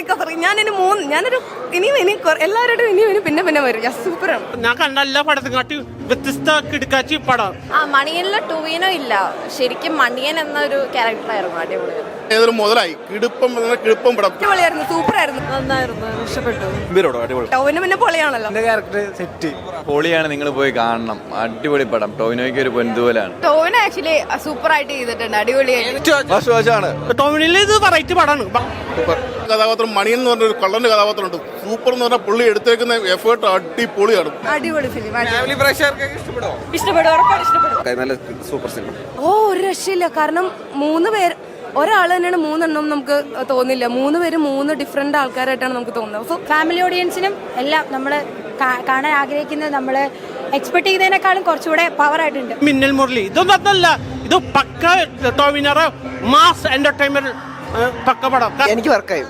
കസറി. ഞാനൊരു എല്ലാവരോടും ഇനി പിന്നെ വരും. സൂപ്പറാണ്. ഞാൻ കണ്ട എല്ലാ പടത്തും കാട്ടി വ്യത്യസ്ത കിടക്കാച്ചി പടം. മണിയനിലെ ടൂവിനോ ഇല്ല, ശരിക്കും മണിയൻ എന്നൊരു ക്യാരക്ടറായിരുന്നു. അടിപൊളിയായിരുന്നു. ഏതൊരു മുതലായി കിടുപ്പം പടം അടിപൊളിയായിരുന്നു, സൂപ്പറായിരുന്നു, നന്നായിരുന്നു, ഇഷ്ടപ്പെട്ടു. ടോവിന് പിന്നെ പൊളിയാണല്ലോ. ക്യാരക്ടർ സെറ്റ് പൊളിയാണ്, നിങ്ങൾ പോയി കാണണം. അടിപൊളി പടം. ടോവിനോയ്ക്ക് ഒരു പൊന്തുപോലാണ്. ടോവിന് ആക്ച്വലി സൂപ്പർ ആയിട്ട് ചെയ്തിട്ടുണ്ട്, അടിപൊളിയായിട്ട്. ടോമിനിൽ ഇത് വെറൈറ്റി പടമാണ്. കഥാപാത്രം മണിയൻ എന്ന് പറഞ്ഞൊരു കള്ളന്റെ കഥാപാത്രമുണ്ട്. സൂപ്പർ എന്ന് പറഞ്ഞാൽ പുള്ളി എടുത്തേക്കുന്ന എഫേർട്ട് അടിപൊളിയാണ്. അടിപൊളി ഫിലിം, നല്ല സൂപ്പർ സിനിമ. ഒരു രക്ഷയില്ല. കാരണം ഒരാൾ തന്നെയാണ് മൂന്നെണ്ണം നമുക്ക് തോന്നില്ല. 3 പേര് 3 ഡിഫറെന്റ് ആൾക്കാരായിട്ടാണ് നമുക്ക് തോന്നുന്നത്. ഫാമിലി ഓഡിയൻസിനും എല്ലാം നമ്മൾ കാണാൻ ആഗ്രഹിക്കുന്നത് നമ്മൾ എക്സ്പെക്ട് ചെയ്യുന്നതിനേക്കാളും കുറച്ചുകൂടെ പവർ ആയിട്ടുണ്ട്. മിന്നൽ മുരളി ഇതൊന്നും അതല്ല, ഇത് പക്ക ടോവിനറ മാസ് എന്റർടൈൻമെന്റ് പക്ക പടം. എനിക്ക് വർക്കായി.